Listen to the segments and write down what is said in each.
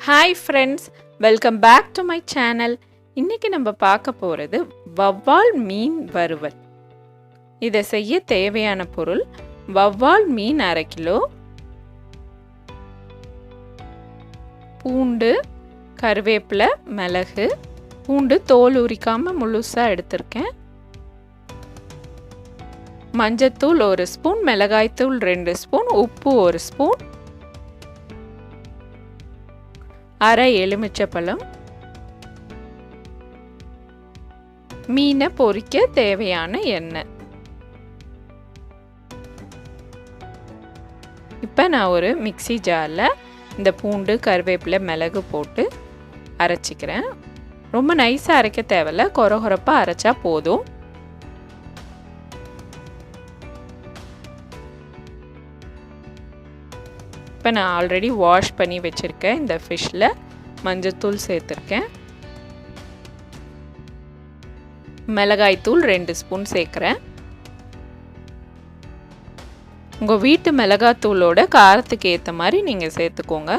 Hi friends, welcome back to my channel. இன்னைக்கு நம்ம பார்க்க போறது வவ்வால் மீன் வறுவல். இதை செய்ய தேவையான பொருள் வவ்வால் மீன் 1/2 கிலோ, பூண்டு, கறிவேப்பிலை, மிளகு, பூண்டு தோல் உரிக்காம முழுசா எடுத்திருக்கேன், மஞ்சத்தூள் 1 ஸ்பூன், மிளகாய்த்தூள் 2 ஸ்பூன், உப்பு 1 ஸ்பூன், அரை எலுமிச்சப்பழம், மீனை பொரிக்க தேவையான எண்ணெய். இப்போ நான் ஒரு மிக்ஸி ஜாரில் இந்த பூண்டு, கறிவேப்பிலை, மிளகு போட்டு அரைச்சிக்கிறேன். ரொம்ப நைஸாக அரைக்க தேவையில்ல, கொரகொரப்பாக அரைச்சா போதும். இப்போ நான் ஆல்ரெடி வாஷ் பண்ணி வச்சுருக்கேன் இந்த ஃபிஷ்ஷில் மஞ்சத்தூள் சேர்த்துருக்கேன், மிளகாய்த்தூள் 2 ஸ்பூன் சேர்க்குறேன். உங்கள் வீட்டு மிளகாத்தூளோட காரத்துக்கு ஏற்ற மாதிரி நீங்கள் சேர்த்துக்கோங்க.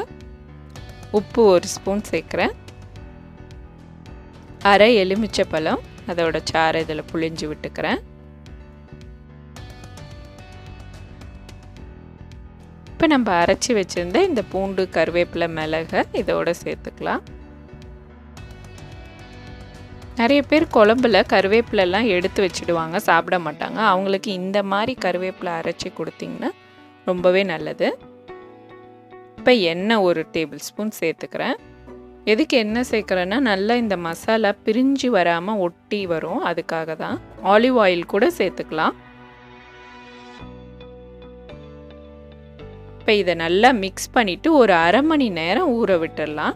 உப்பு 1 ஸ்பூன் சேர்க்குறேன், அரை எலுமிச்சப்பழம் அதோட சாறை இதில் புழிஞ்சு விட்டுக்கிறேன். இப்போ நம்ம அரைச்சி வச்சுருந்த இந்த பூண்டு, கறிவேப்பிலை, மிளகை இதோட சேர்த்துக்கலாம். நிறைய பேர் குழம்புல கறிவேப்பிலெல்லாம் எடுத்து வச்சுடுவாங்க, சாப்பிட மாட்டாங்க. அவங்களுக்கு இந்த மாதிரி கறிவேப்பிலை அரைச்சி கொடுத்தீங்கன்னா ரொம்பவே நல்லது. இப்போ எண்ணெய் 1 டேபிள் ஸ்பூன் சேர்த்துக்கிறேன். எதுக்கு எண்ணெய் சேர்க்குறேன்னா நல்லா இந்த மசாலா பிரிஞ்சு வராமல் ஒட்டி வரும், அதுக்காக தான். ஆலிவ் ஆயில் கூட சேர்த்துக்கலாம். இப்போ இதை நல்லா மிக்ஸ் பண்ணிவிட்டு ஒரு அரை மணி நேரம் ஊற விட்டுடலாம்.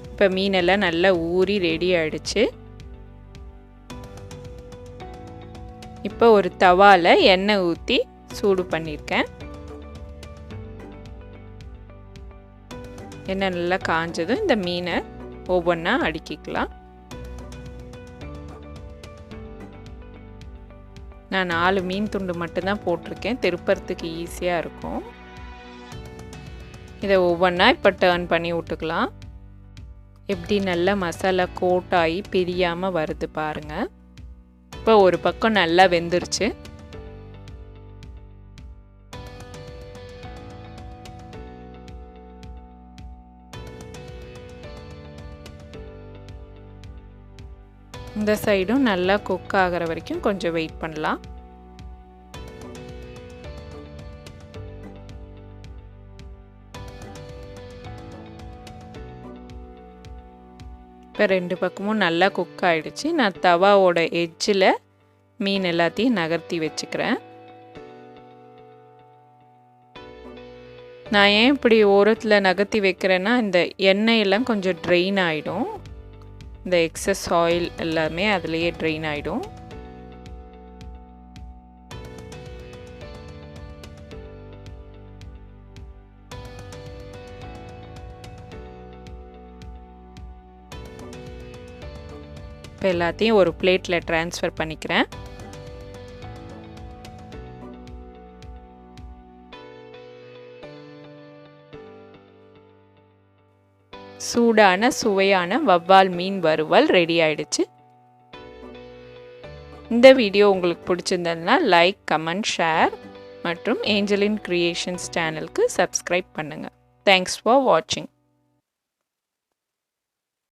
இப்போ மீனெல்லாம் நல்லா ஊறி ரெடி ஆகிடுச்சு. இப்போ ஒரு தவாவில் எண்ணெய் ஊற்றி சூடு பண்ணியிருக்கேன். எண்ணெய் நல்லா காஞ்சதும் இந்த மீனை ஒவ்வொன்றா அடுக்கிக்கலாம். நான் 4 மீன் துண்டு மட்டும்தான் போட்டிருக்கேன், திருப்பறதுக்கு ஈஸியாக இருக்கும். இதை ஒவ்வொன்றா இப்போ டர்ன் பண்ணி விட்டுக்கலாம். எப்படி நல்லா மசாலா கோட் ஆகி பிரியாமல் வருது பாருங்கள். இப்போ ஒரு பக்கம் நல்லா வெந்துருச்சு. இந்த சைடும் நல்லா குக் ஆகிற வரைக்கும் கொஞ்சம் வெயிட் பண்ணலாம். இப்போ 2 பக்கமும் நல்லா குக் ஆகிடுச்சு. நான் தவாவோட எட்ஜில் மீன் எல்லாத்தையும் நகர்த்தி வச்சுக்கிறேன். நான் ஏன் இப்படி ஓரத்தில் நகர்த்தி வைக்கிறேன்னா இந்த எண்ணெயெல்லாம் கொஞ்சம் ட்ரெயின் ஆகிடும், இந்த எக்ஸஸ் ஆயில் எல்லாமே அதுலேயே ட்ரெயின் ஆகிடும். இப்போ எல்லாத்தையும் ஒரு பிளேட்டில் ட்ரான்ஸ்ஃபர் பண்ணிக்கிறேன். சூடான சுவையான வவ்வால் மீன் வறுவல் ரெடி ஆயிடுச்சு. இந்த வீடியோ உங்களுக்கு பிடிச்சிருந்ததுன்னா லைக், கமெண்ட், ஷேர் மற்றும் ஏஞ்சலின் கிரியேஷன்ஸ் சேனலுக்கு சப்ஸ்கிரைப் பண்ணுங்கள். தேங்க்ஸ் ஃபார் வாட்சிங்.